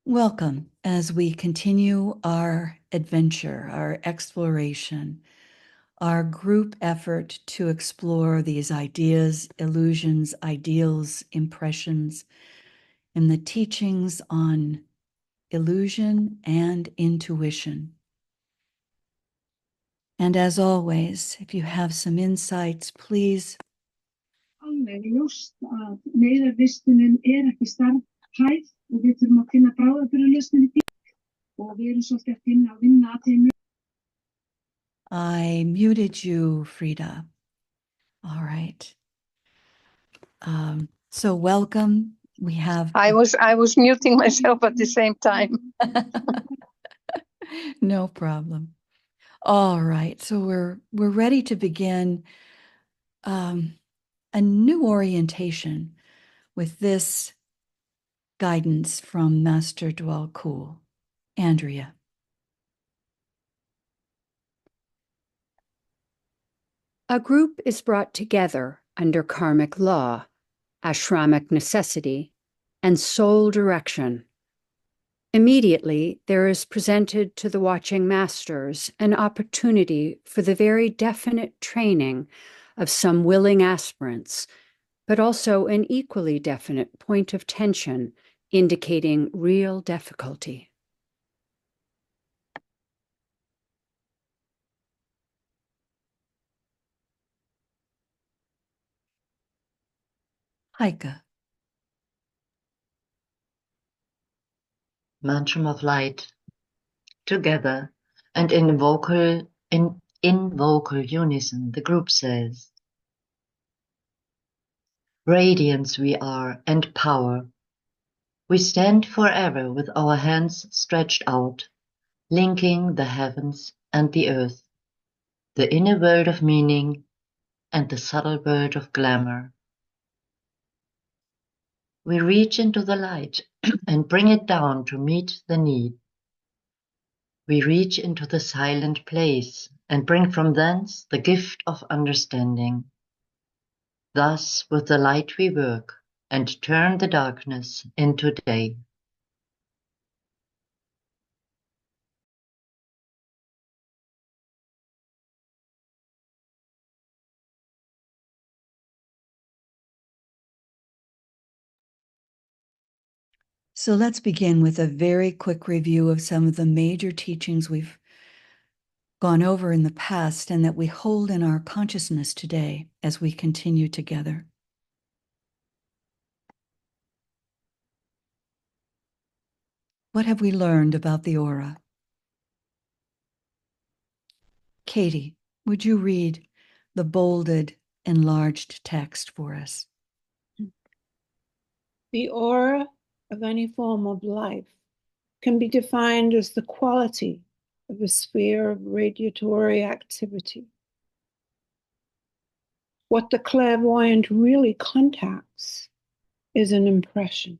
Welcome as we continue our adventure, our exploration, our group effort to explore these ideas, illusions, ideals, impressions, and the teachings on illusion and intuition. And as always, if you have some insights, please. Alveg ljóst að neyðarvistunin ekki starfhæf og við þurfum að finna bráðabirgðalausnir í því og við erum svolítið að vinna að þeim. I muted you, Frida. All right. So welcome. We have. I was muting myself at the same time. No problem. All right. So we're ready to begin a new orientation with this guidance from Master Dwell Cool. Andrea. A group is brought together under karmic law, ashramic necessity, and soul direction. Immediately, there is presented to the watching masters an opportunity for the very definite training of some willing aspirants, but also an equally definite point of tension indicating real difficulty. Heike. Mantra of light. Together and in vocal unison, the group says, radiance we are and power. We stand forever with our hands stretched out, linking the heavens and the earth, the inner world of meaning and the subtle world of glamour. We reach into the light and bring it down to meet the need. We reach into the silent place and bring from thence the gift of understanding. Thus with the light we work and turn the darkness into day. So let's begin with a very quick review of some of the major teachings we've gone over in the past and that we hold in our consciousness today as we continue together. What have we learned about the aura? Katie, would you read the bolded, enlarged text for us? The aura of any form of life can be defined as the quality of a sphere of radiatory activity. What the clairvoyant really contacts is an impression.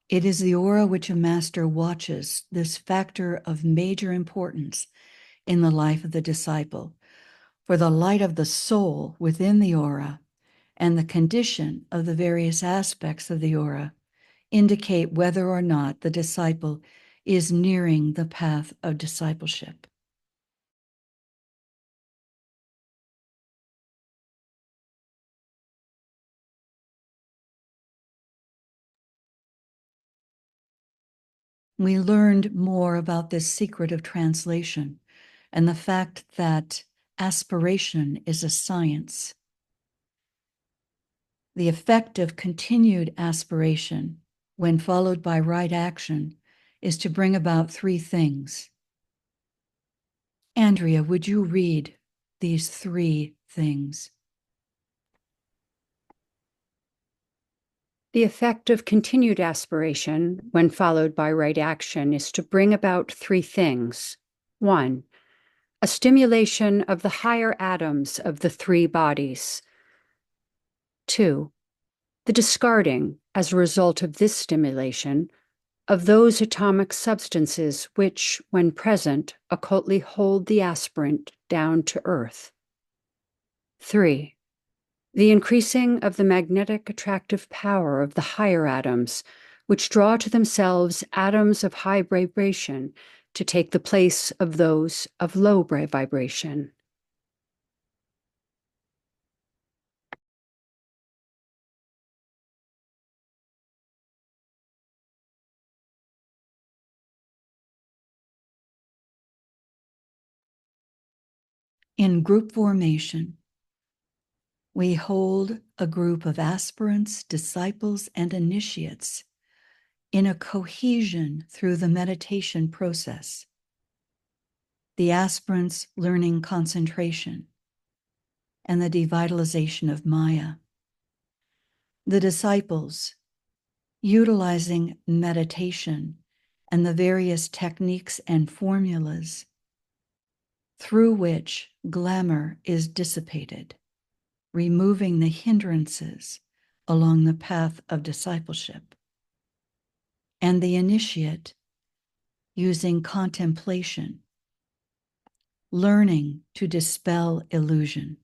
It is the aura which a master watches, this factor of major importance in the life of the disciple. For the light of the soul within the aura and the condition of the various aspects of the aura indicate whether or not the disciple is nearing the path of discipleship. We learned more about this secret of translation and the fact that aspiration is a science. The effect of continued aspiration, when followed by right action, is to bring about three things. Andrea, would you read these three things? The effect of continued aspiration, when followed by right action, is to bring about three things. 1, a stimulation of the higher atoms of the three bodies. 2, the discarding, as a result of this stimulation, of those atomic substances which, when present, occultly hold the aspirant down to earth. 3. The increasing of the magnetic attractive power of the higher atoms, which draw to themselves atoms of high vibration to take the place of those of low vibration. In group formation, we hold a group of aspirants, disciples, and initiates in a cohesion through the meditation process. The aspirants learning concentration and the devitalization of Maya. The disciples utilizing meditation and the various techniques and formulas through which glamour is dissipated, removing the hindrances along the path of discipleship. And the initiate using contemplation, learning to dispel illusion.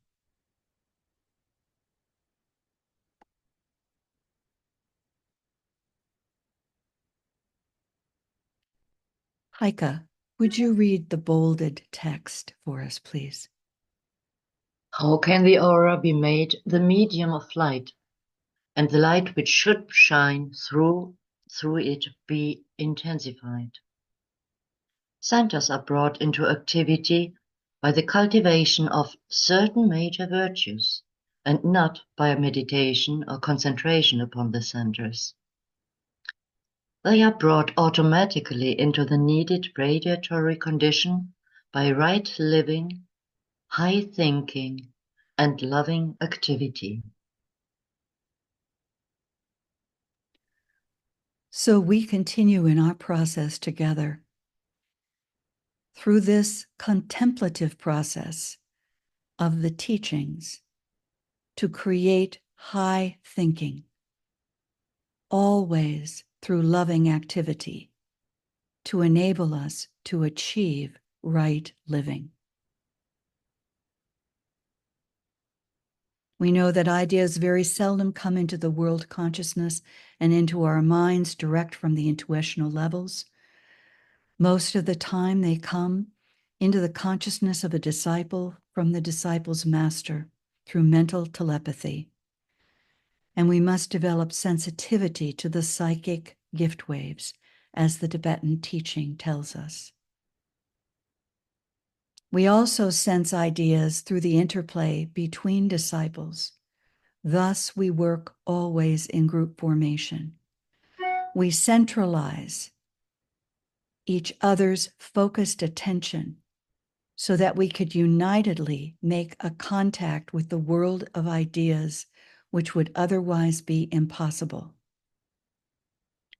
Heike, would you read the bolded text for us, please? How can the aura be made the medium of light, and the light which should shine through it be intensified? Centers are brought into activity by the cultivation of certain major virtues, and not by meditation or concentration upon the centers. They are brought automatically into the needed radiatory condition by right living, high thinking, and loving activity. So we continue in our process together. Through this contemplative process of the teachings to create high thinking, always through loving activity, to enable us to achieve right living. We know that ideas very seldom come into the world consciousness and into our minds direct from the intuitional levels. Most of the time they come into the consciousness of a disciple from the disciple's master through mental telepathy. And we must develop sensitivity to the psychic gift waves, as the Tibetan teaching tells us. We also sense ideas through the interplay between disciples. Thus, we work always in group formation. We centralize each other's focused attention so that we could unitedly make a contact with the world of ideas which would otherwise be impossible.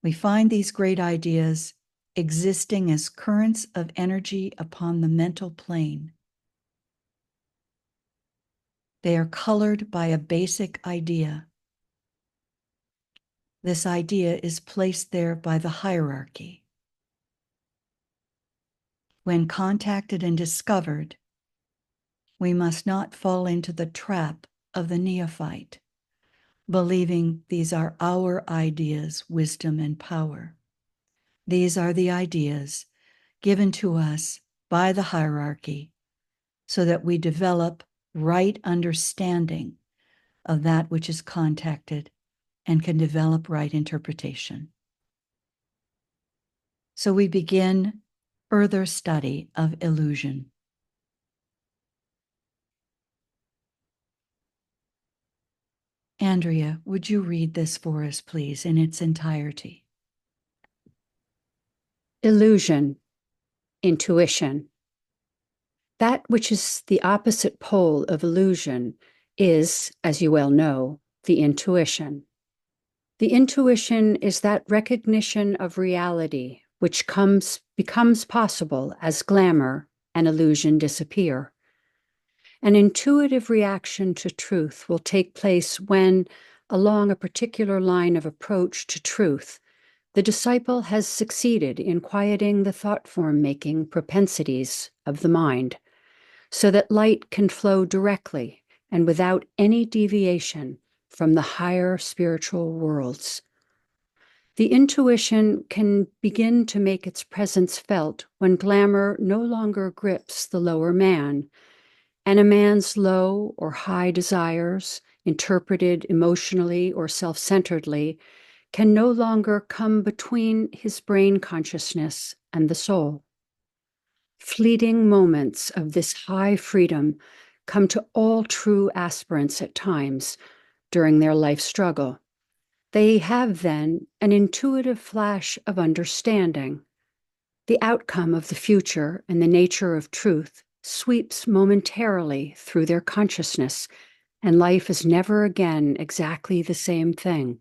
We find these great ideas existing as currents of energy upon the mental plane. They are colored by a basic idea. This idea is placed there by the hierarchy. When contacted and discovered, we must not fall into the trap of the neophyte, believing these are our ideas, wisdom, and power. These are the ideas given to us by the hierarchy so that we develop right understanding of that which is contacted and can develop right interpretation. So we begin further study of illusion. Andrea, would you read this for us, please, in its entirety? Illusion, intuition. That which is the opposite pole of illusion is, as you well know, the intuition. The intuition is that recognition of reality which becomes possible as glamour and illusion disappear. An intuitive reaction to truth will take place when, along a particular line of approach to truth, the disciple has succeeded in quieting the thought-form-making propensities of the mind, so that light can flow directly and without any deviation from the higher spiritual worlds. The intuition can begin to make its presence felt when glamour no longer grips the lower man, and a man's low or high desires, interpreted emotionally or self-centeredly, can no longer come between his brain consciousness and the soul. Fleeting moments of this high freedom come to all true aspirants at times during their life struggle. They have then an intuitive flash of understanding. The outcome of the future and the nature of truth sweeps momentarily through their consciousness, and life is never again exactly the same thing.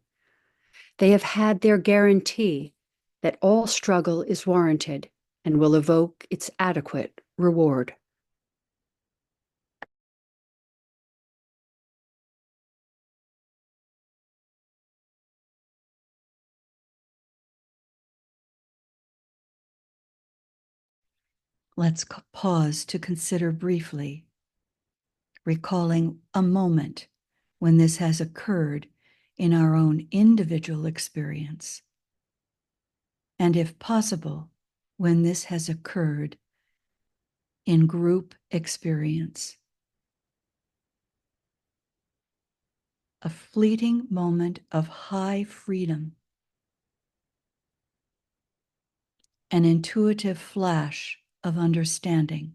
They have had their guarantee that all struggle is warranted and will evoke its adequate reward. Let's pause to consider briefly, recalling a moment when this has occurred in our own individual experience, and if possible, when this has occurred in group experience. A fleeting moment of high freedom, an intuitive flash of understanding.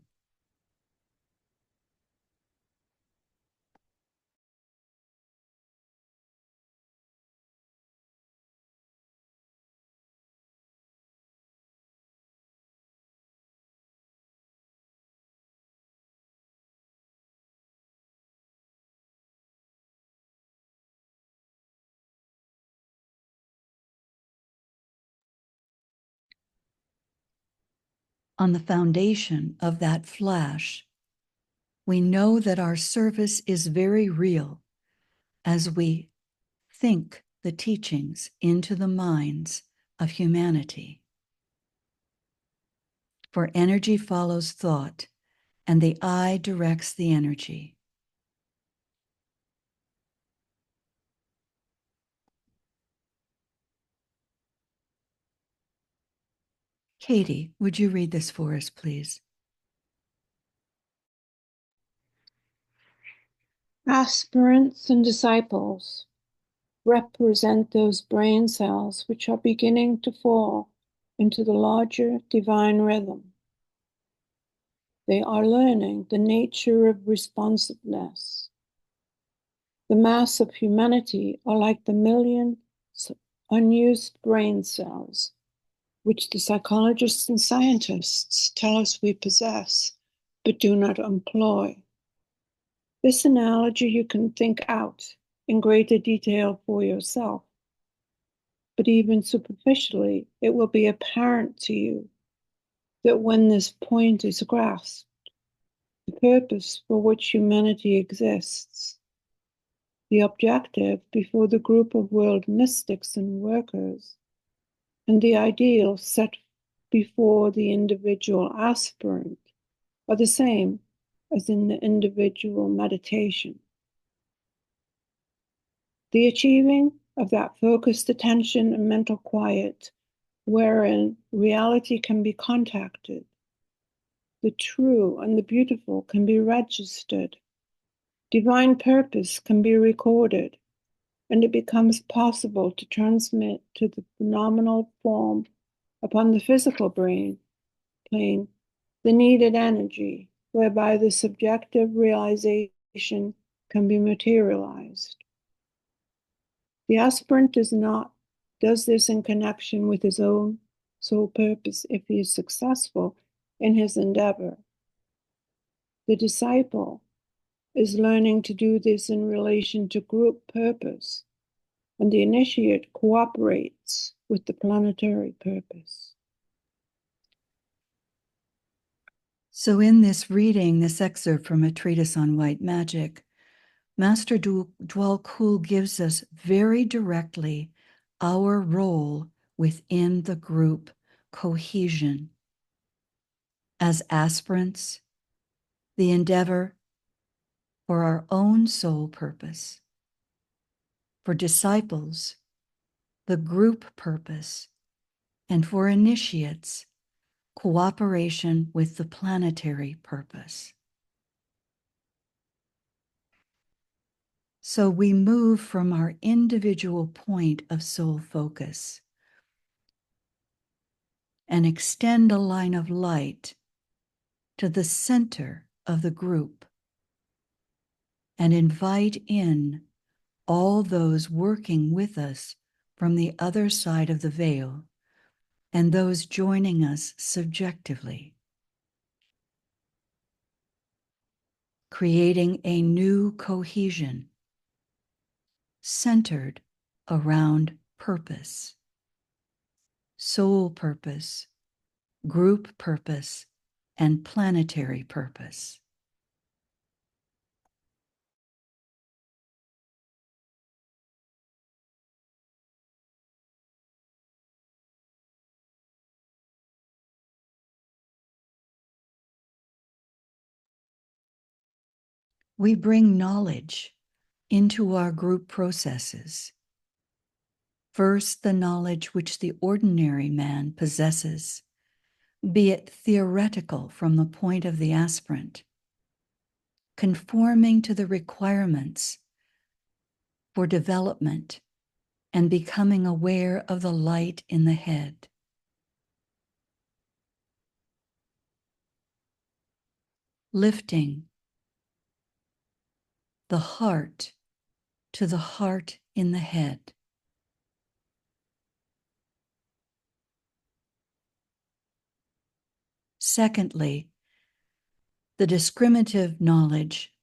On the foundation of that flash, we know that our service is very real as we think the teachings into the minds of humanity. For energy follows thought, and the eye directs the energy. Katie, would you read this for us, please? Aspirants and disciples represent those brain cells which are beginning to fall into the larger divine rhythm. They are learning the nature of responsiveness. The mass of humanity are like the millions unused brain cells, which the psychologists and scientists tell us we possess, but do not employ. This analogy you can think out in greater detail for yourself, but even superficially, it will be apparent to you that when this point is grasped, the purpose for which humanity exists, the objective before the group of world mystics and workers, and the ideal set before the individual aspirant are the same as in the individual meditation. The achieving of that focused attention and mental quiet, wherein reality can be contacted, the true and the beautiful can be registered, divine purpose can be recorded, and it becomes possible to transmit to the phenomenal form upon the physical plane the needed energy, whereby the subjective realization can be materialized. The aspirant does this in connection with his own sole purpose if he is successful in his endeavor. The disciple is learning to do this in relation to group purpose, and the initiate cooperates with the planetary purpose. So in this reading, this excerpt from a treatise on white magic, Master Dwal Kul gives us very directly our role within the group cohesion. As aspirants, the endeavor for our own soul purpose. For disciples, the group purpose. And for initiates, cooperation with the planetary purpose. So we move from our individual point of soul focus and extend a line of light to the center of the group and invite in all those working with us from the other side of the veil and those joining us subjectively, creating a new cohesion centered around purpose, soul purpose, group purpose, and planetary purpose. We bring knowledge into our group processes. First, the knowledge which the ordinary man possesses, be it theoretical from the point of the aspirant, conforming to the requirements for development and becoming aware of the light in the head. Lifting the heart to the heart in the head. Secondly, the discriminative knowledge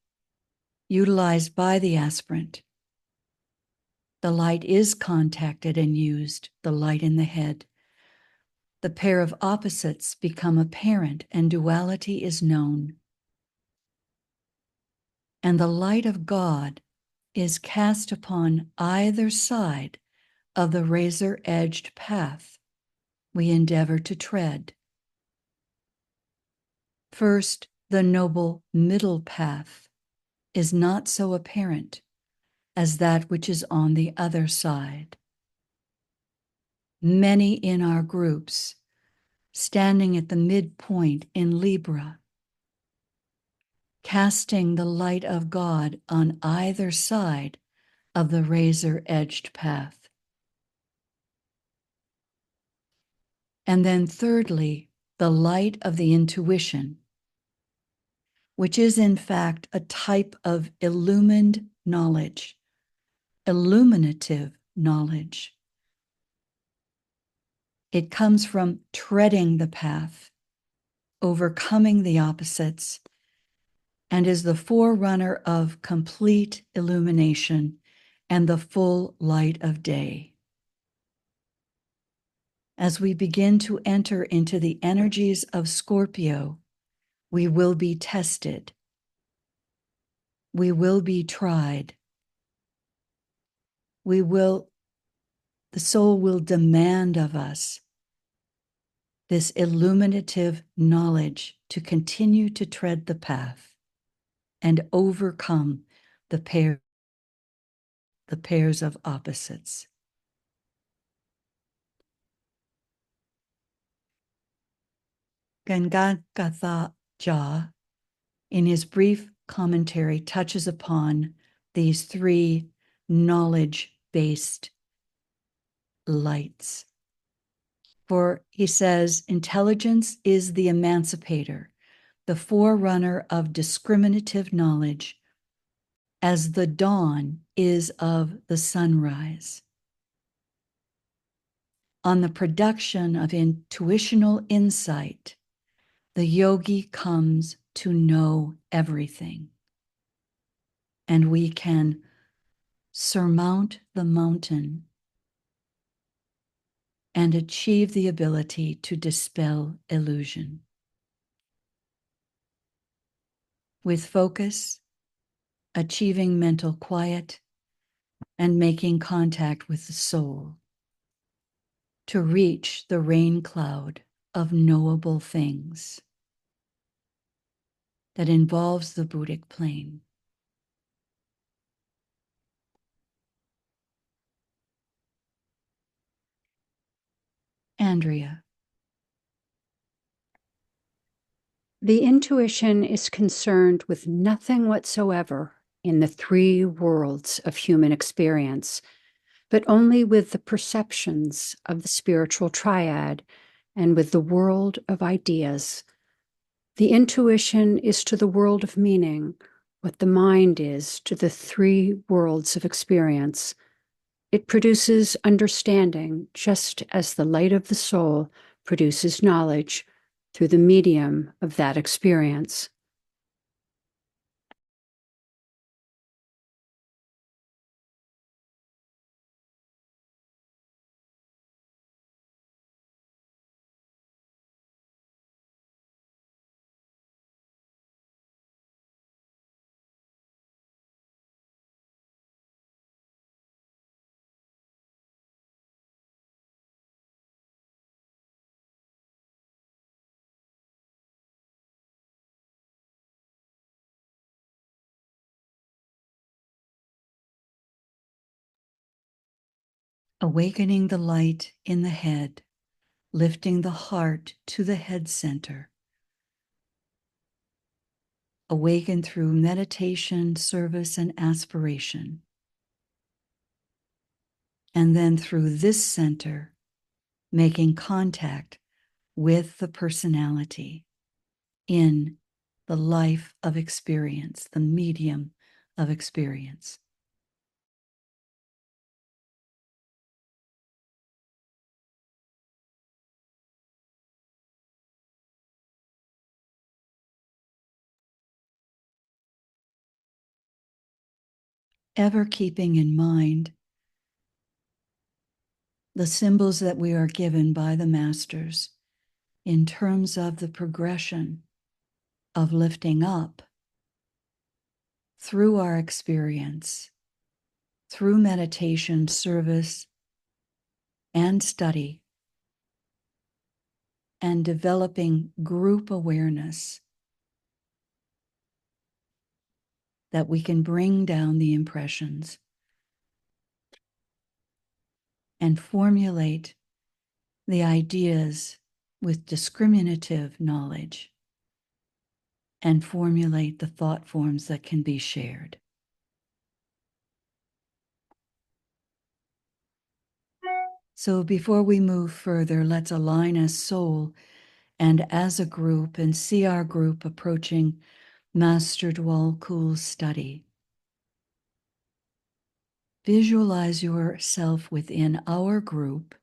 utilized by the aspirant. The light is contacted and used, the light in the head. The pair of opposites become apparent and duality is known. And the light of God is cast upon either side of the razor-edged path we endeavor to tread. First, the noble middle path is not so apparent as that which is on the other side. Many in our groups, standing at the midpoint in Libra, casting the light of God on either side of the razor-edged path. And then thirdly, the light of the intuition, which is in fact a type of illumined knowledge, illuminative knowledge. It comes from treading the path, overcoming the opposites, and is the forerunner of complete illumination and the full light of day. As we begin to enter into the energies of Scorpio, we will be tested. We will be tried. The soul will demand of us this illuminative knowledge to continue to tread the path and overcome the pairs of opposites. Gangatha Jha, in his brief commentary, touches upon these three knowledge-based lights. For he says, intelligence is the emancipator, the forerunner of discriminative knowledge, as the dawn is of the sunrise. On the production of intuitional insight, the yogi comes to know everything, and we can surmount the mountain and achieve the ability to dispel illusion. With focus, achieving mental quiet, and making contact with the soul. to reach the rain cloud of knowable things that involves the Buddhic plane. Andrea. The intuition is concerned with nothing whatsoever in the three worlds of human experience, but only with the perceptions of the spiritual triad and with the world of ideas. The intuition is to the world of meaning what the mind is to the three worlds of experience. It produces understanding just as the light of the soul produces knowledge through the medium of that experience. Awakening the light in the head, lifting the heart to the head center. Awaken through meditation, service, and aspiration. And then through this center, making contact with the personality in the life of experience, the medium of experience. Ever keeping in mind the symbols that we are given by the masters in terms of the progression of lifting up through our experience, through meditation, service, and study, and developing group awareness that we can bring down the impressions and formulate the ideas with discriminative knowledge and formulate the thought forms that can be shared. So before we move further, let's align as soul and as a group and see our group approaching Master Dwal Kul's study. Visualize yourself within our group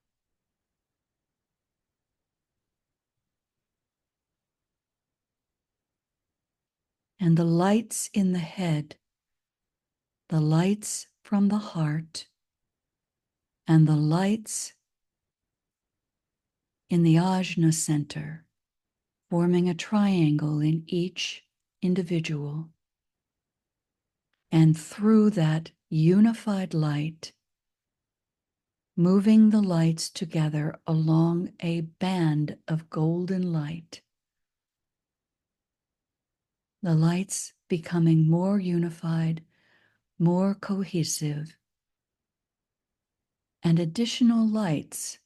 and the lights in the head, the lights from the heart, and the lights in the ajna center, forming a triangle in each individual. And through that unified light, moving the lights together along a band of golden light. The lights becoming more unified, more cohesive, and additional lights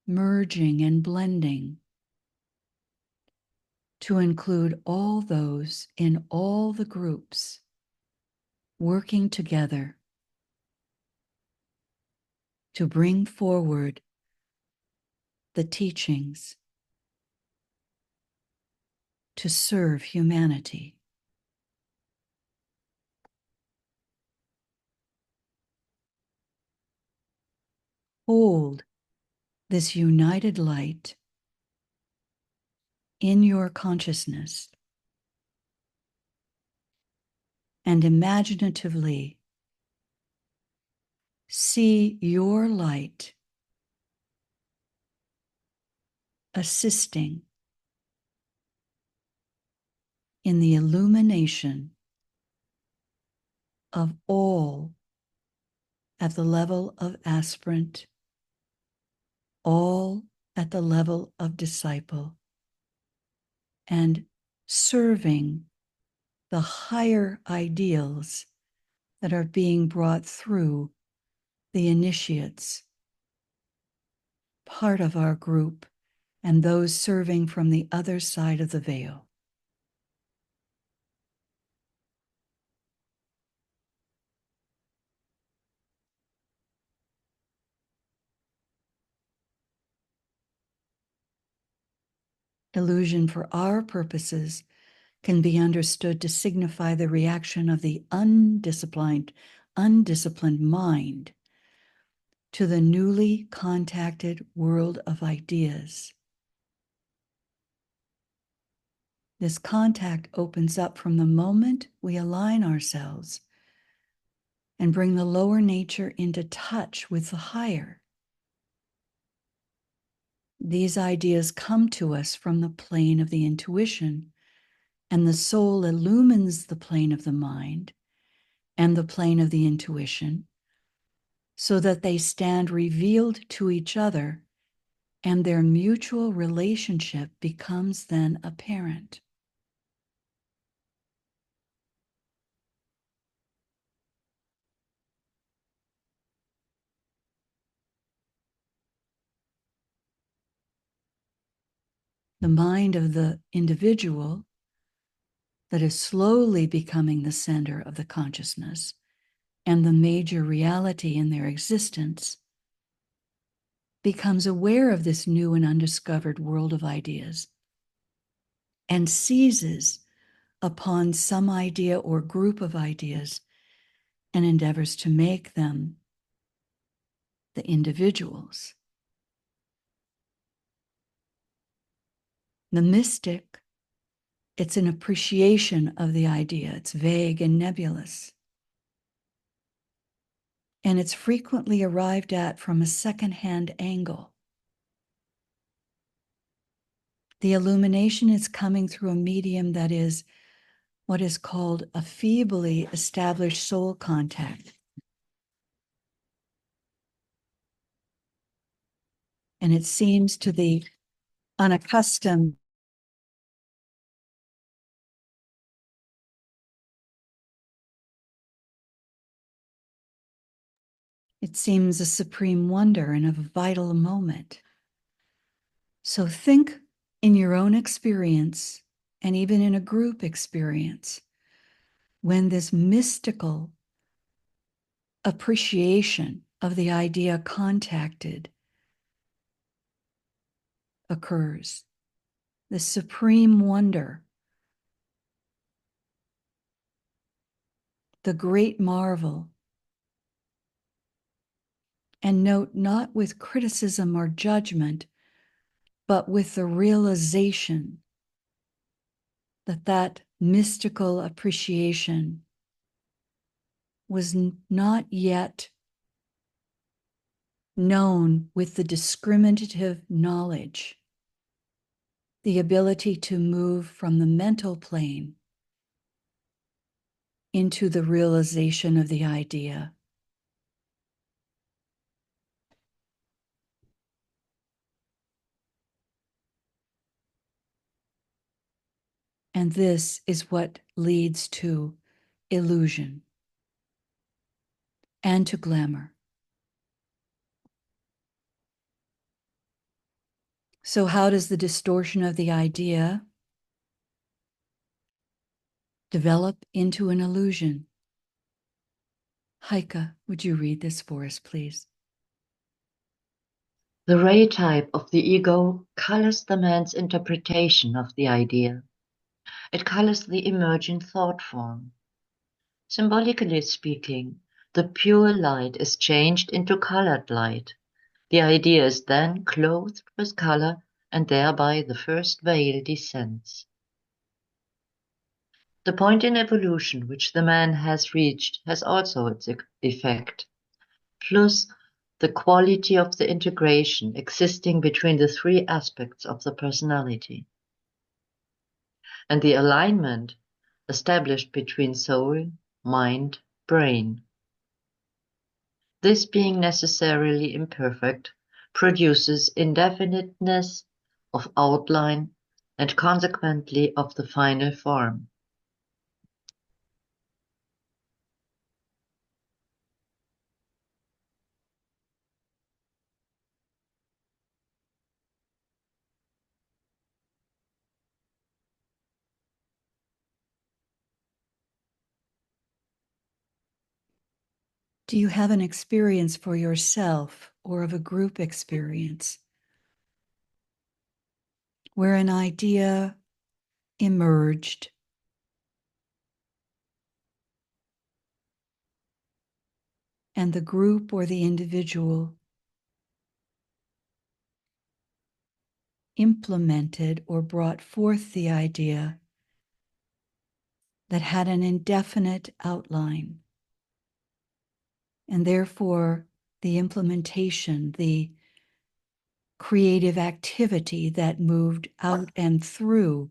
merging and blending to include all those in all the groups working together to bring forward the teachings to serve humanity. Hold this united light in your consciousness and imaginatively see your light assisting in the illumination of all at the level of aspirant, all at the level of disciple, and serving the higher ideals that are being brought through the initiates, part of our group, and those serving from the other side of the veil. Illusion for our purposes can be understood to signify the reaction of the undisciplined mind to the newly contacted world of ideas. This contact opens up from the moment we align ourselves and bring the lower nature into touch with the higher. These ideas come to us from the plane of the intuition, and the soul illumines the plane of the mind and the plane of the intuition so that they stand revealed to each other, and their mutual relationship becomes then apparent. The mind of the individual that is slowly becoming the center of the consciousness and the major reality in their existence becomes aware of this new and undiscovered world of ideas and seizes upon some idea or group of ideas and endeavors to make them the individuals. The mystic, it's an appreciation of the idea. It's vague and nebulous. And it's frequently arrived at from a second-hand angle. The illumination is coming through a medium that is what is called a feebly established soul contact. And it seems to the unaccustomed it seems a supreme wonder and a vital moment. So think in your own experience and even in a group experience when this mystical appreciation of the idea contacted occurs. The supreme wonder, the great marvel. And note, not with criticism or judgment, but with the realization that that mystical appreciation was not yet known with the discriminative knowledge, the ability to move from the mental plane into the realization of the idea. And this is what leads to illusion and to glamour. So how does the distortion of the idea develop into an illusion? Heike, would you read this for us, please? The ray type of the ego colors the man's interpretation of the idea. It colors the emergent thought form. Symbolically speaking, the pure light is changed into colored light. The idea is then clothed with color, and thereby the first veil descends. The point in evolution which the man has reached has also its effect, plus the quality of the integration existing between the three aspects of the personality, and the alignment established between soul, mind, brain. This being necessarily imperfect produces indefiniteness of outline and consequently of the final form. Do you have an experience for yourself or of a group experience where an idea emerged and the group or the individual implemented or brought forth the idea that had an indefinite outline, and therefore the implementation, the creative activity that moved out and through,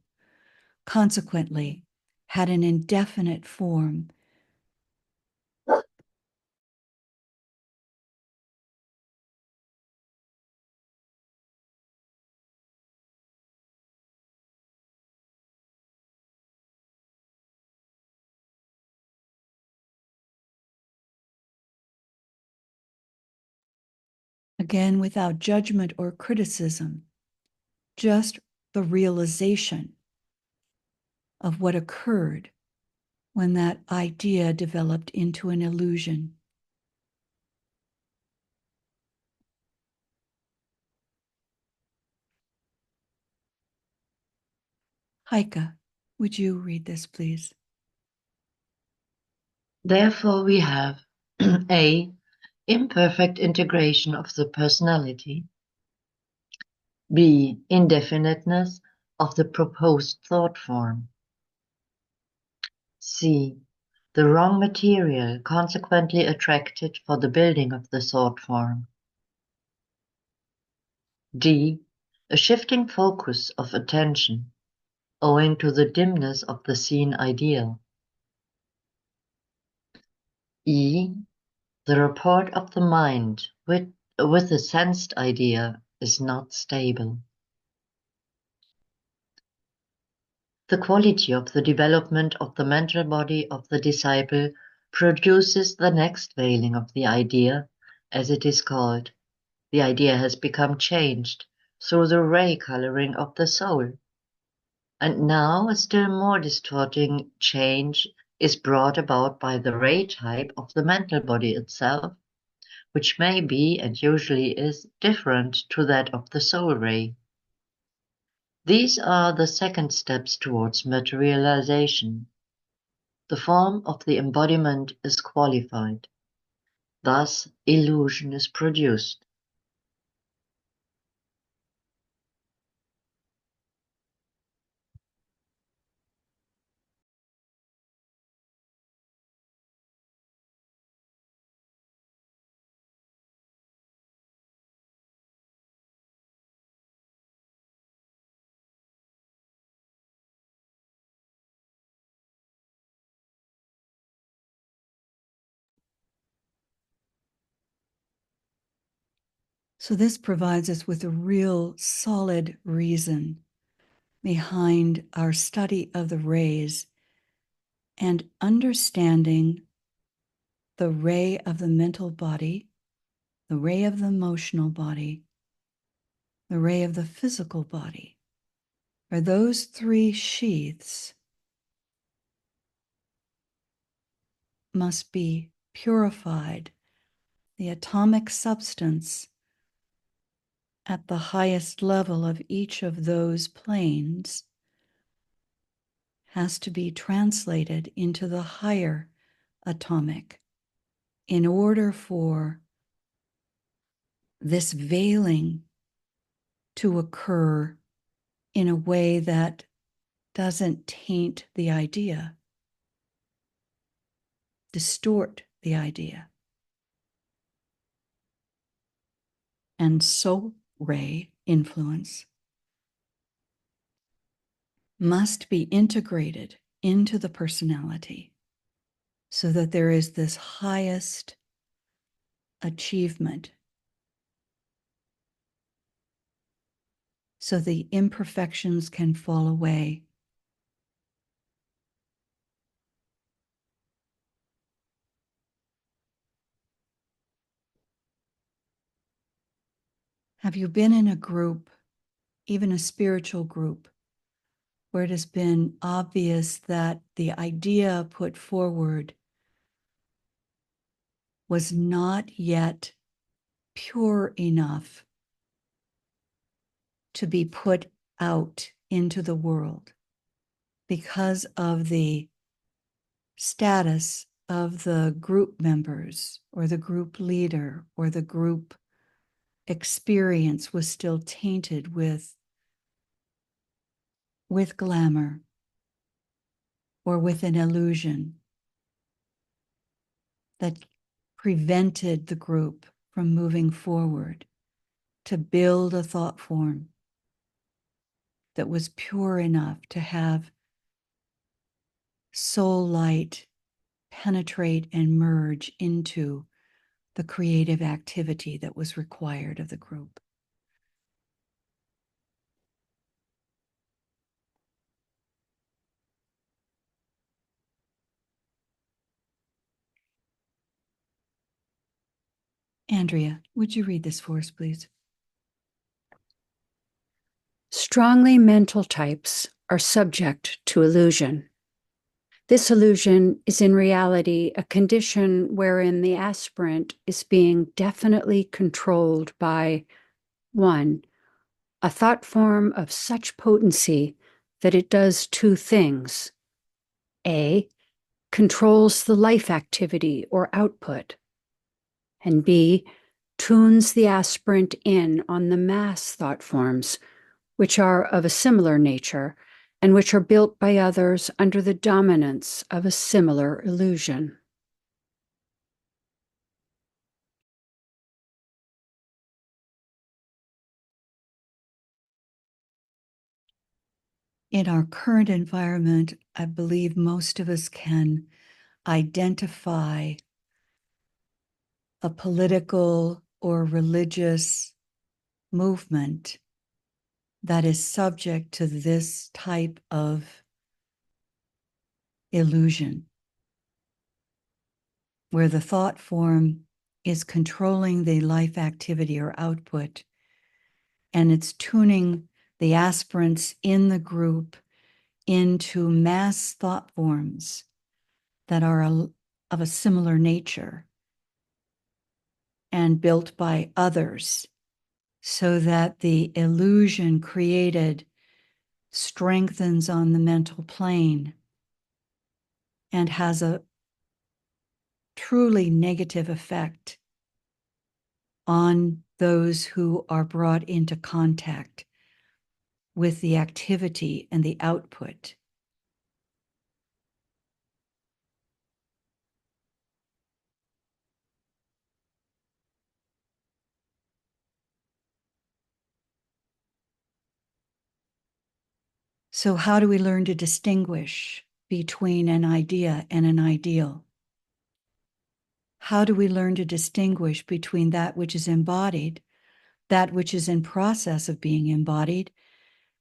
consequently had an indefinite form? Again, without judgment or criticism, just the realization of what occurred when that idea developed into an illusion. Heike, would you read this, please? Therefore we have A. Imperfect integration of the personality. B. Indefiniteness of the proposed thought form. C. The wrong material consequently attracted for the building of the thought form. D. A shifting focus of attention owing to the dimness of the seen ideal. E. The rapport of the mind with the sensed idea is not stable. The quality of the development of the mental body of the disciple produces the next veiling of the idea, as it is called. The idea has become changed through the ray coloring of the soul. And now a still more distorting change is brought about by the ray type of the mental body itself, which may be and usually is different to that of the soul ray. These are the second steps towards materialization. The form of the embodiment is qualified. Thus, illusion is produced. So this provides us with a real solid reason behind our study of the rays and understanding the ray of the mental body, the ray of the emotional body, the ray of the physical body. Are those three sheaths must be purified. The atomic substance at the highest level of each of those planes has to be translated into the higher atomic in order for this veiling to occur in a way that doesn't taint the idea, distort the idea. And soul ray influence must be integrated into the personality so that there is this highest achievement so the imperfections can fall away. Have you been in a group, even a spiritual group, where it has been obvious that the idea put forward was not yet pure enough to be put out into the world because of the status of the group members or the group leader or the group experience was still tainted with glamour or with an illusion that prevented the group from moving forward to build a thought form that was pure enough to have soul light penetrate and merge into the creative activity that was required of the group. Andrea, would you read this for us, please? Strongly mental types are subject to illusion. This illusion is in reality a condition wherein the aspirant is being definitely controlled by 1. A thought form of such potency that it does two things. A. Controls the life activity or output. And B. Tunes the aspirant in on the mass thought forms, which are of a similar nature and which are built by others under the dominance of a similar illusion. In our current environment, I believe most of us can identify a political or religious movement that is subject to this type of illusion, where the thought form is controlling the life activity or output, and it's tuning the aspirants in the group into mass thought forms that are of a similar nature and built by others, so that the illusion created strengthens on the mental plane and has a truly negative effect on those who are brought into contact with the activity and the output. So how do we learn to distinguish between an idea and an ideal? How do we learn to distinguish between that which is embodied, that which is in process of being embodied,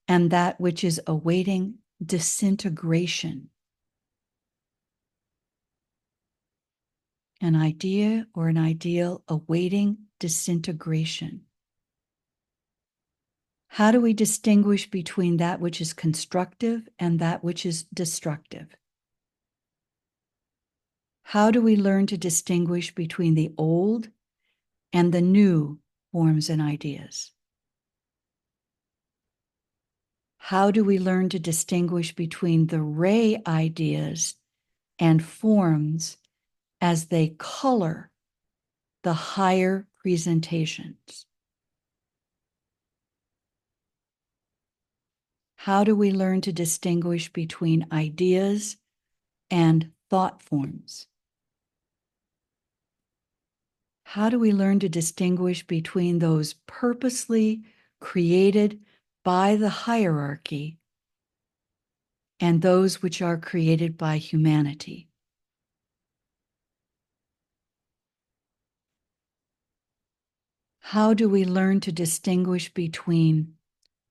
and that which is awaiting disintegration? An idea or an ideal awaiting disintegration. How do we distinguish between that which is constructive and that which is destructive? How do we learn to distinguish between the old and the new forms and ideas? How do we learn to distinguish between the ray ideas and forms as they color the higher presentations? How do we learn to distinguish between ideas and thought forms? How do we learn to distinguish between those purposely created by the hierarchy and those which are created by humanity? How do we learn to distinguish between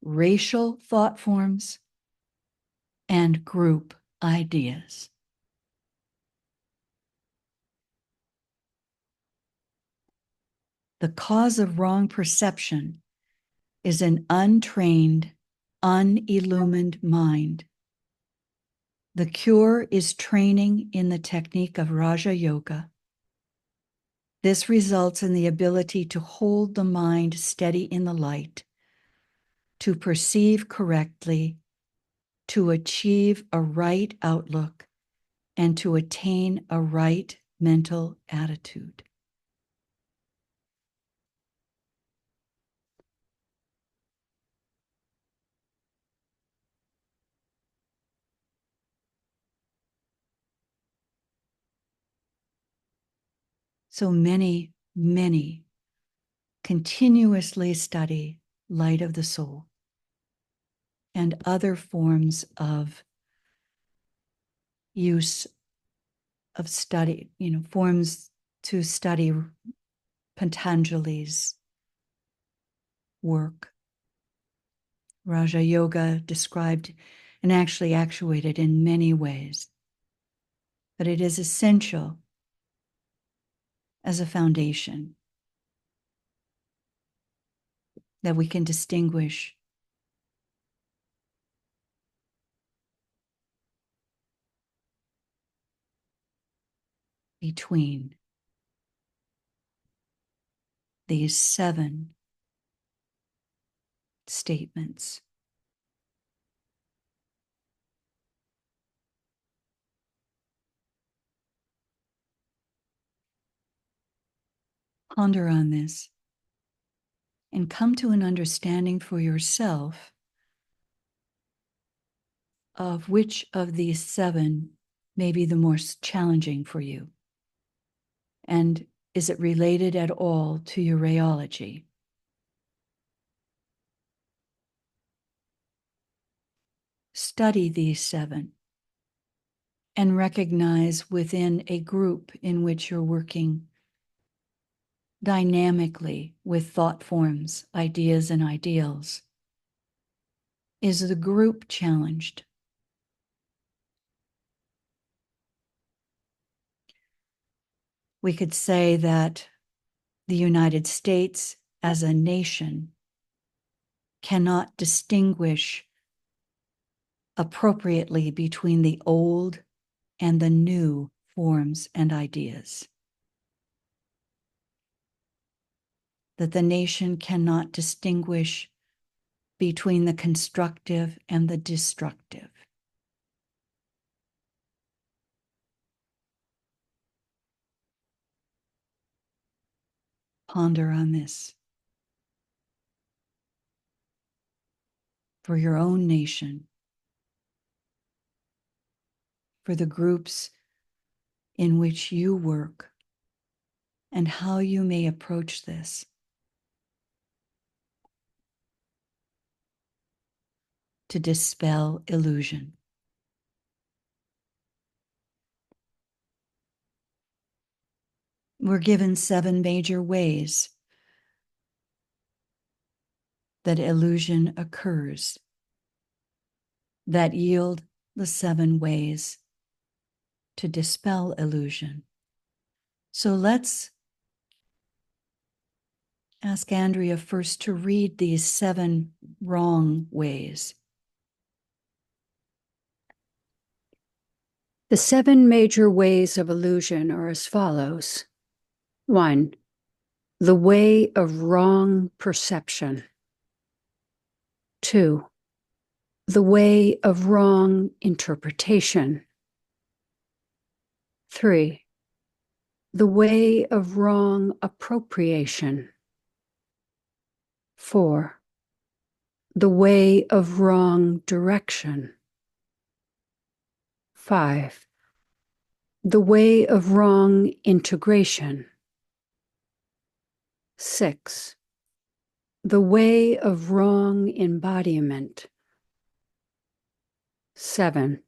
racial thought forms, and group ideas. The cause of wrong perception is an untrained, unillumined mind. The cure is training in the technique of Raja Yoga. This results in the ability to hold the mind steady in the light, to perceive correctly, to achieve a right outlook, and to attain a right mental attitude. So many continuously study light of the soul and other forms of use of study, forms to study Patanjali's work. Raja Yoga described and actually actuated in many ways, but it is essential as a foundation that we can distinguish between these 7 statements. Ponder on this and come to an understanding for yourself of which of these 7 may be the most challenging for you. And is it related at all to your rheology? Study these 7 and recognize within a group in which you're working dynamically with thought forms, ideas, and ideals. Is the group challenged? We could say that the United States as a nation cannot distinguish appropriately between the old and the new forms and ideas. That the nation cannot distinguish between the constructive and the destructive. Ponder on this for your own nation, for the groups in which you work, and how you may approach this. To dispel illusion. We're given 7 major ways that illusion occurs that yield the 7 ways to dispel illusion. So let's ask Andrea first to read these 7 wrong ways. The 7 major ways of illusion are as follows. 1. The way of wrong perception. 2. The way of wrong interpretation. 3. The way of wrong appropriation. 4. The way of wrong direction. 5. The way of wrong integration. 6. The way of wrong embodiment. 7.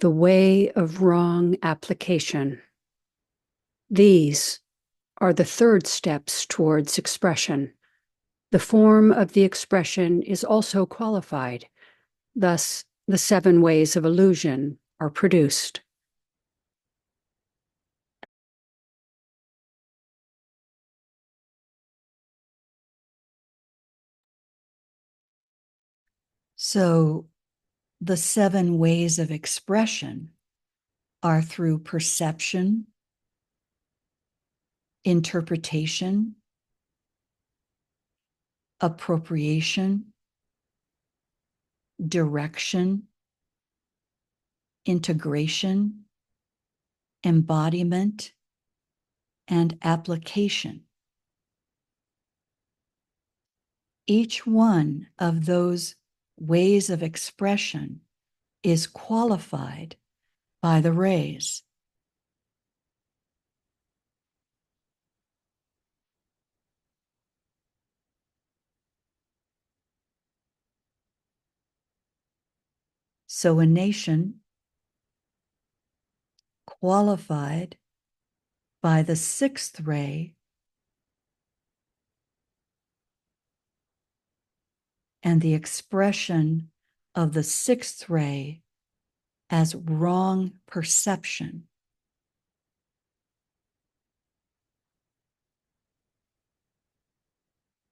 The way of wrong application. These are the 3rd steps towards expression. The form of the expression is also qualified. Thus, the 7 ways of illusion are produced. So the 7 ways of expression are through perception, interpretation, appropriation, direction, integration, embodiment, and application. Each one of those ways of expression is qualified by the rays. So a nation qualified by the 6th ray and the expression of the 6th ray as wrong perception.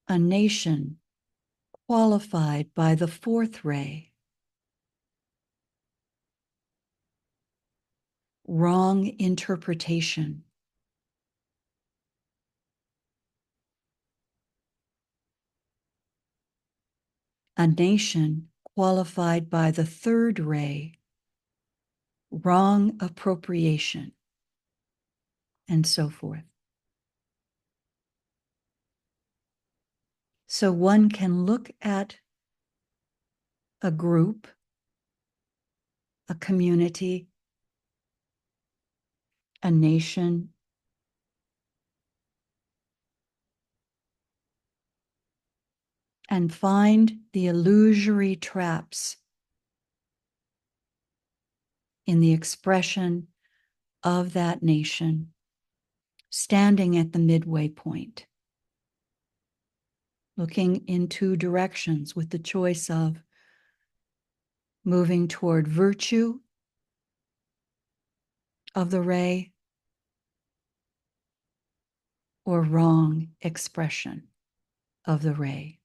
A nation qualified by the 4th ray, wrong interpretation. A nation qualified by the 3rd ray, wrong appropriation, and so forth. So one can look at a group, a community, a nation, and find the illusory traps in the expression of that nation, standing at the midway point, looking in 2 directions with the choice of moving toward virtue of the ray or wrong expression of the ray.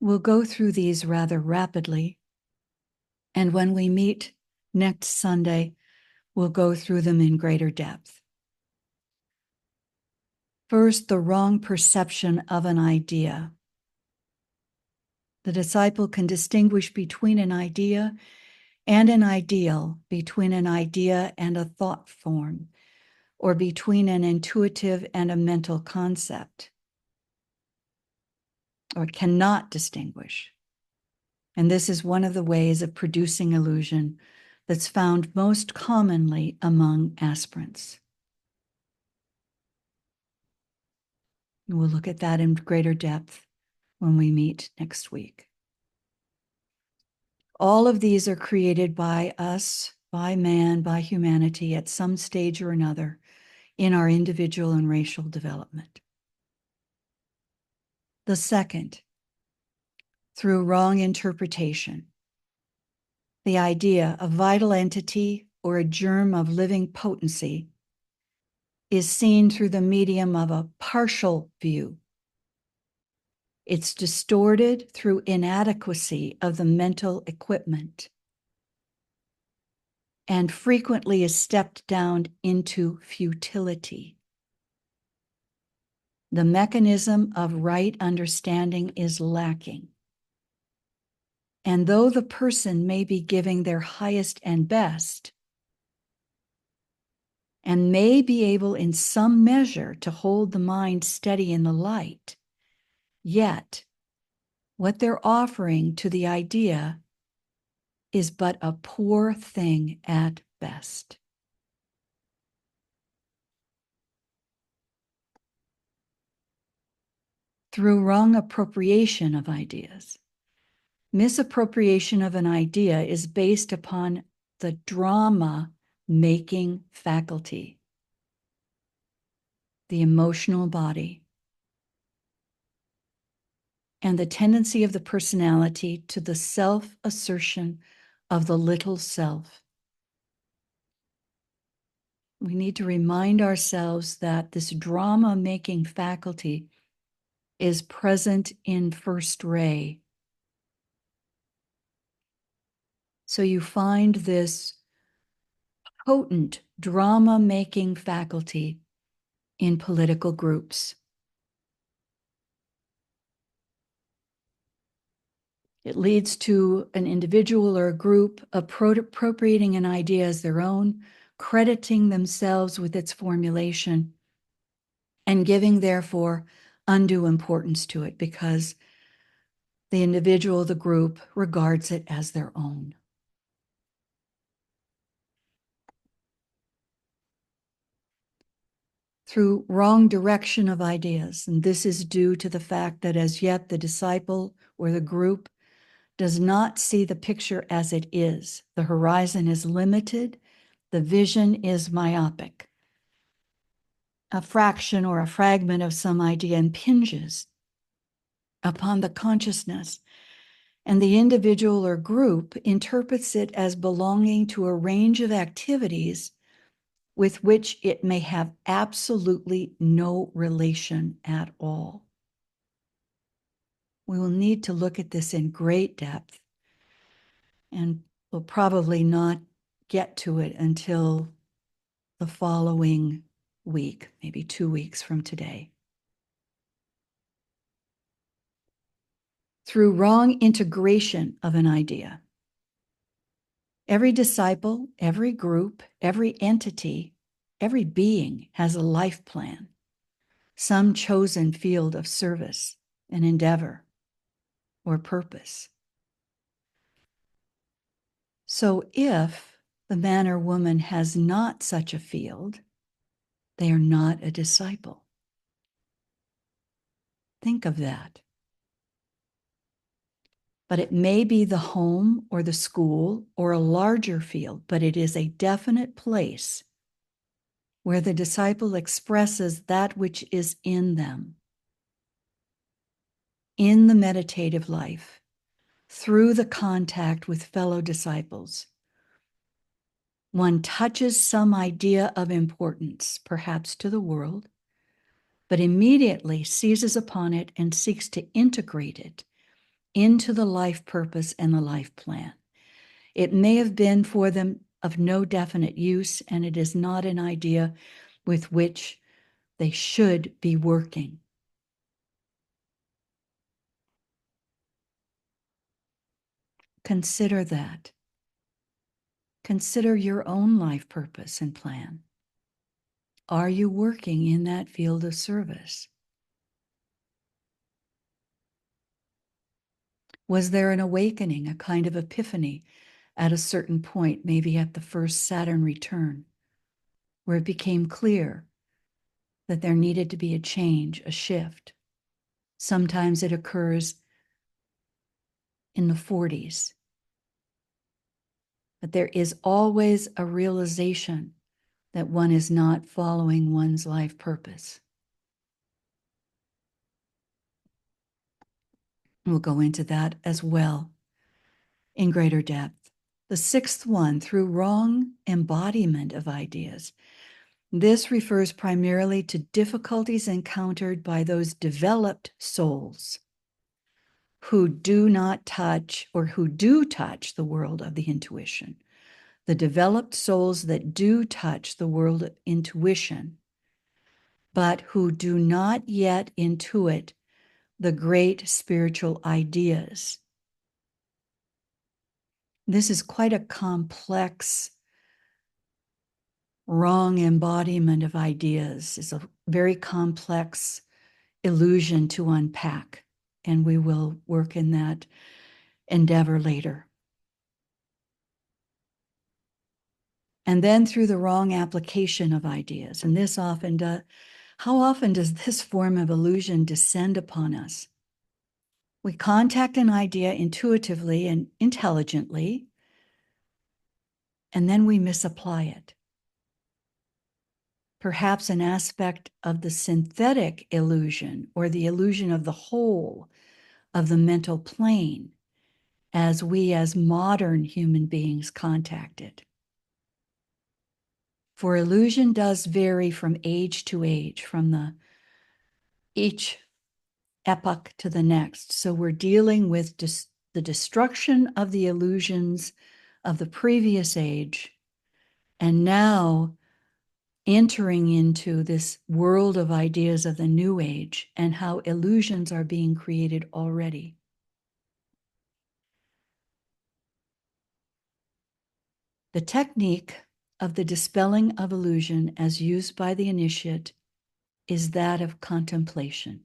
We'll go through these rather rapidly, and when we meet next Sunday, we'll go through them in greater depth. First, the wrong perception of an idea. The disciple can distinguish between an idea and an ideal, between an idea and a thought form, or between an intuitive and a mental concept, or cannot distinguish. And this is one of the ways of producing illusion that's found most commonly among aspirants. And we'll look at that in greater depth when we meet next week. All of these are created by us, by man, by humanity at some stage or another in our individual and racial development. The second, through wrong interpretation. The idea, a vital entity or a germ of living potency, is seen through the medium of a partial view. It's distorted through inadequacy of the mental equipment and frequently is stepped down into futility. The mechanism of right understanding is lacking. And though the person may be giving their highest and best, and may be able in some measure to hold the mind steady in the light, yet what they're offering to the idea is but a poor thing at best. Through wrong appropriation of ideas. Misappropriation of an idea is based upon the drama-making faculty, the emotional body, and the tendency of the personality to the self-assertion of the little self. We need to remind ourselves that this drama-making faculty is present in first ray. So you find this potent drama-making faculty in political groups. It leads to an individual or a group appropriating an idea as their own, crediting themselves with its formulation, and giving, therefore, undue importance to it because the individual, the group, regards it as their own. Through wrong direction of ideas, and this is due to the fact that as yet the disciple or the group does not see the picture as it is. The horizon is limited, the vision is myopic. A fraction or a fragment of some idea impinges upon the consciousness, and the individual or group interprets it as belonging to a range of activities with which it may have absolutely no relation at all. We will need to look at this in great depth, and we'll probably not get to it until the following week, maybe 2 weeks from today. Through wrong integration of an idea, every disciple, every group, every entity, every being has a life plan, some chosen field of service, an endeavor, or purpose. So if the man or woman has not such a field, they are not a disciple. Think of that. But it may be the home or the school or a larger field, but it is a definite place where the disciple expresses that which is in them, in the meditative life, through the contact with fellow disciples. One touches some idea of importance, perhaps to the world, but immediately seizes upon it and seeks to integrate it into the life purpose and the life plan. It may have been for them of no definite use, and it is not an idea with which they should be working. Consider that. Consider your own life purpose and plan. Are you working in that field of service? Was there an awakening, a kind of epiphany at a certain point, maybe at the first Saturn return, where it became clear that there needed to be a change, a shift? Sometimes it occurs in the 40s. But there is always a realization that one is not following one's life purpose. We'll go into that as well in greater depth. The sixth one, through wrong embodiment of ideas. This refers primarily to difficulties encountered by those developed souls who do not touch or who do touch the world of the intuition. The developed souls that do touch the world of intuition, but who do not yet intuit the great spiritual ideas. This is quite a complex, wrong embodiment of ideas. It's a very complex illusion to unpack, and we will work in that endeavor later. And then through the wrong application of ideas, and this often does. How often does this form of illusion descend upon us? We contact an idea intuitively and intelligently, and then we misapply it. Perhaps an aspect of the synthetic illusion or the illusion of the whole of the mental plane as we as modern human beings contact it. For illusion does vary from age to age, from each epoch to the next. So we're dealing with the destruction of the illusions of the previous age, and now entering into this world of ideas of the new age and how illusions are being created already. The technique of the dispelling of illusion as used by the initiate is that of contemplation.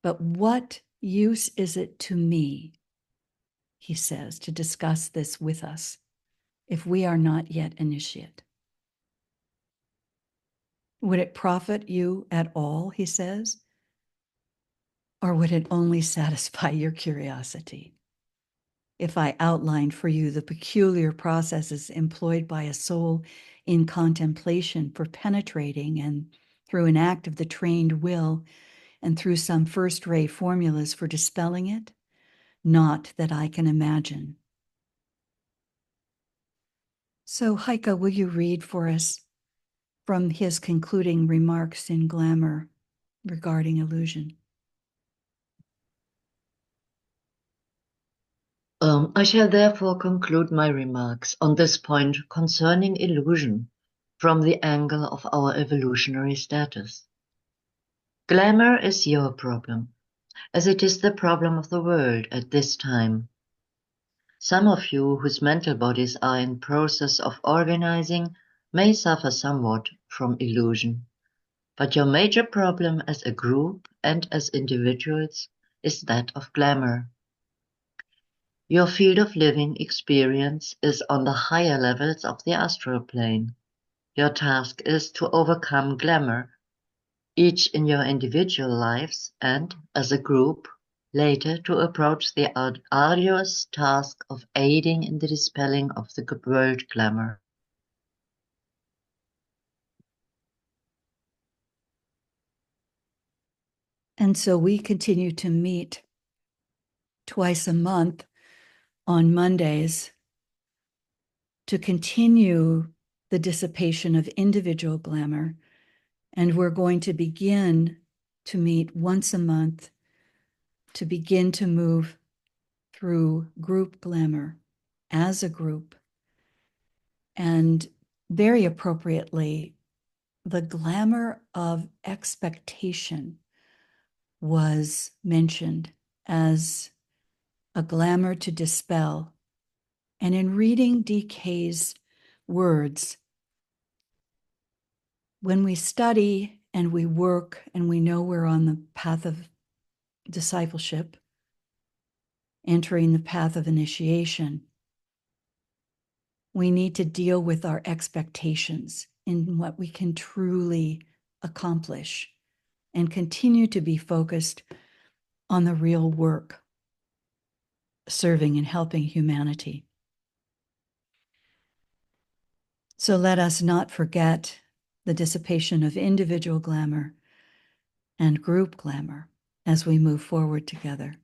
But what use is it to me, he says, to discuss this with us if we are not yet initiate? Would it profit you at all, he says? Or would it only satisfy your curiosity? If I outlined for you the peculiar processes employed by a soul in contemplation for penetrating and through an act of the trained will and through some first-ray formulas for dispelling it, not that I can imagine. So, Heike, will you read for us from his concluding remarks in Glamour regarding illusion? I shall therefore conclude my remarks on this point concerning illusion from the angle of our evolutionary status. Glamour is your problem, as it is the problem of the world at this time. Some of you whose mental bodies are in process of organizing may suffer somewhat from illusion, but your major problem as a group and as individuals is that of glamour. Your field of living experience is on the higher levels of the astral plane. Your task is to overcome glamour, each in your individual lives and, as a group, later to approach the arduous task of aiding in the dispelling of the world glamour. And so we continue to meet twice a month on Mondays to continue the dissipation of individual glamour. And we're going to begin to meet once a month to begin to move through group glamour as a group. And very appropriately, the glamour of expectation was mentioned as a glamour to dispel. And in reading DK's words, when we study and we work and we know we're on the path of discipleship, entering the path of initiation, we need to deal with our expectations in what we can truly accomplish and continue to be focused on the real work, serving and helping humanity. So let us not forget the dissipation of individual glamour and group glamour as we move forward together.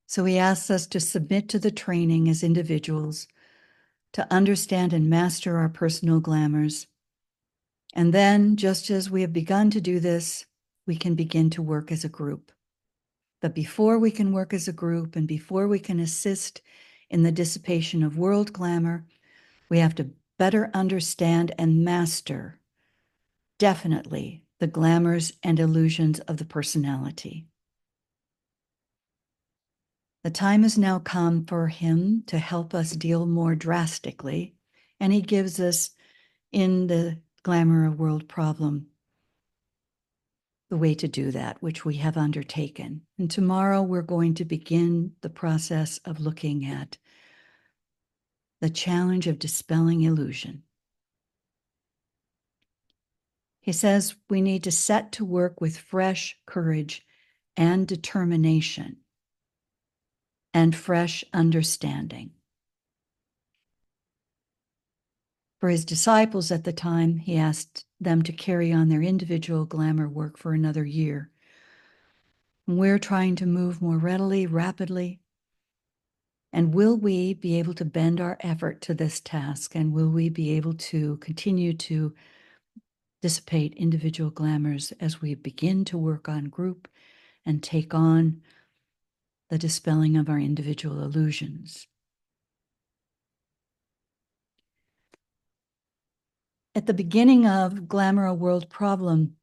So he asks us to submit to the training as individuals, to understand and master our personal glamours. And then, just as we have begun to do this, we can begin to work as a group. But before we can work as a group and before we can assist in the dissipation of world glamour, we have to better understand and master, definitely, the glamours and illusions of the personality. The time has now come for him to help us deal more drastically, and he gives us, in the Glamour of World Problem, the way to do that, which we have undertaken. And tomorrow we're going to begin the process of looking at the challenge of dispelling illusion. He says we need to set to work with fresh courage and determination and fresh understanding. For his disciples at the time, he asked them to carry on their individual glamour work for another year. We're trying to move more readily, rapidly. And will we be able to bend our effort to this task? And will we be able to continue to dissipate individual glamours as we begin to work on group and take on the dispelling of our individual illusions? At the beginning of Glamour, a World Problem,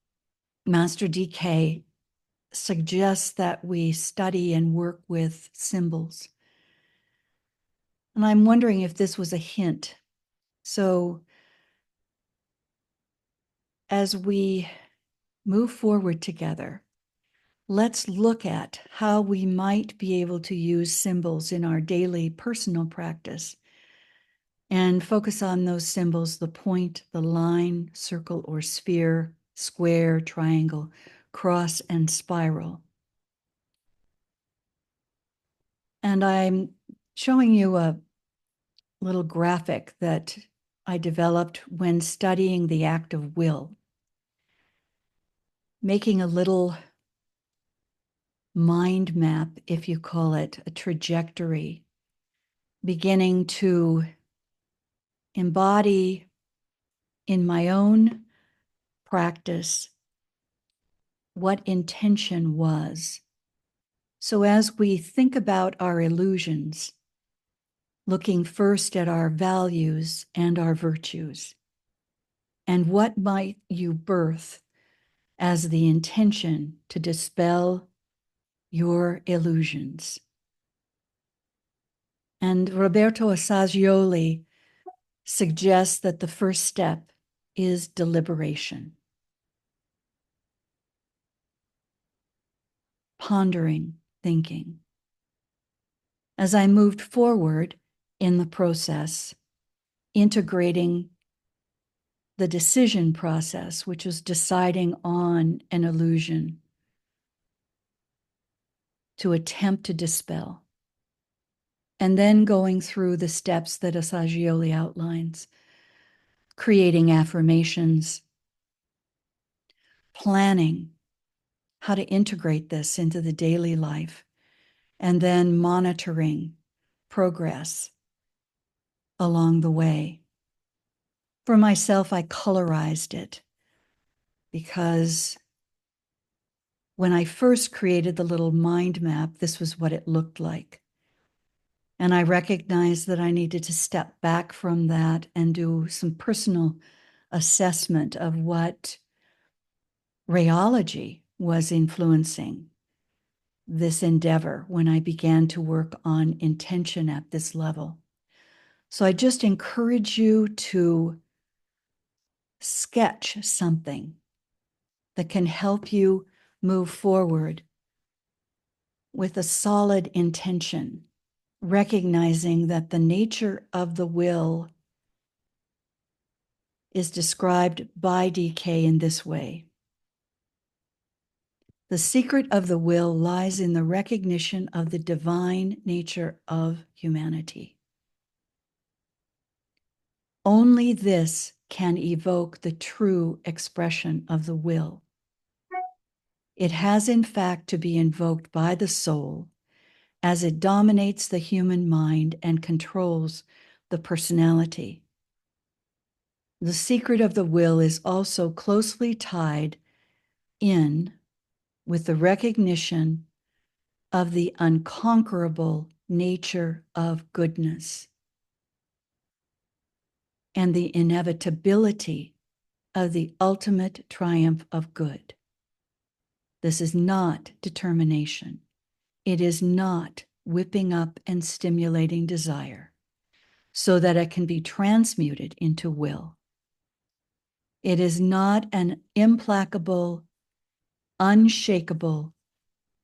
Master DK suggests that we study and work with symbols. And I'm wondering if this was a hint. So as we move forward together, let's look at how we might be able to use symbols in our daily personal practice and focus on those symbols: the point, the line, circle or sphere, square, triangle, cross, and spiral. And I'm showing you a little graphic that I developed when studying the act of will, making a little mind map, if you call it, a trajectory, beginning to embody in my own practice what intention was. So as we think about our illusions, looking first at our values and our virtues, and what might you birth as the intention to dispel your illusions. And Roberto Assagioli suggests that the first step is deliberation. Pondering, thinking. As I moved forward in the process, integrating the decision process, which was deciding on an illusion to attempt to dispel, and then going through the steps that Assagioli outlines, creating affirmations, planning how to integrate this into the daily life, and then monitoring progress along the way. For myself, I colorized it because when I first created the little mind map, this was what it looked like. And I recognized that I needed to step back from that and do some personal assessment of what rheology was influencing this endeavor when I began to work on intention at this level. So I just encourage you to sketch something that can help you move forward with a solid intention, recognizing that the nature of the will is described by DK in this way. The secret of the will lies in the recognition of the divine nature of humanity. Only this can evoke the true expression of the will. It has, in fact, to be invoked by the soul as it dominates the human mind and controls the personality. The secret of the will is also closely tied in with the recognition of the unconquerable nature of goodness and the inevitability of the ultimate triumph of good. This is not determination. It is not whipping up and stimulating desire so that it can be transmuted into will. It is not an implacable, unshakable,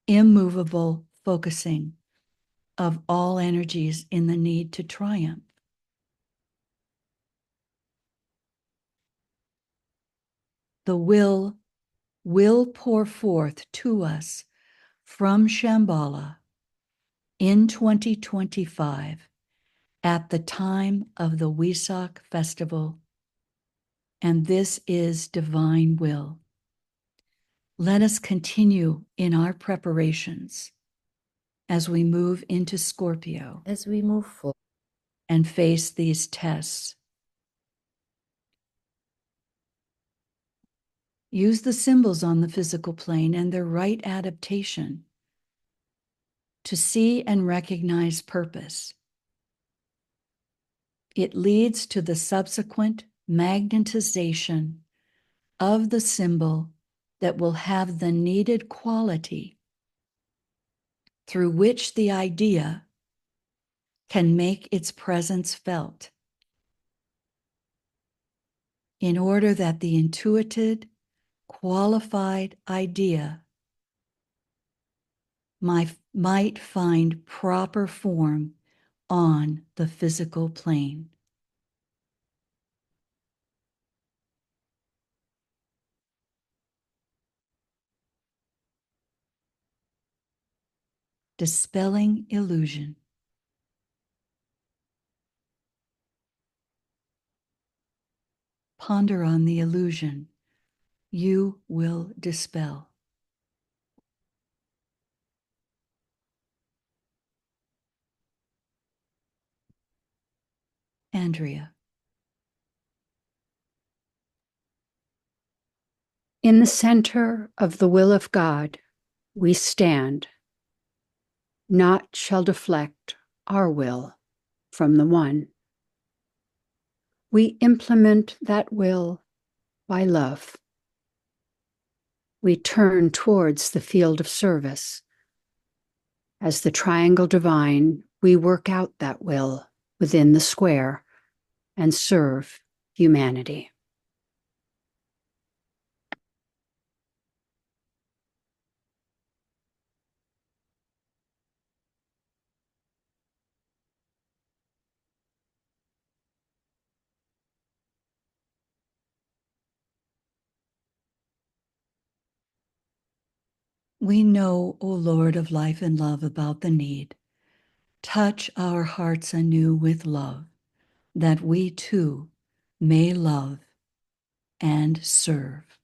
immovable focusing of all energies in the need to triumph. The will pour forth to us from Shambhala in 2025 at the time of the Wesak festival, and this is divine will. Let us continue in our preparations as we move into Scorpio As we move forward, and face these tests. Use the symbols on the physical plane and their right adaptation to see and recognize purpose. It leads to the subsequent magnetization of the symbol that will have the needed quality through which the idea can make its presence felt, in order that the intuited, qualified idea might find proper form on the physical plane. Dispelling illusion. Ponder on the illusion you will dispel. Andrea. In the center of the will of God, we stand. Naught shall deflect our will from the one. We implement that will by love. We turn towards the field of service. As the triangle divine, we work out that will within the square and serve humanity. We know, O Lord of life and love, about the need. Touch our hearts anew with love, that we too may love and serve.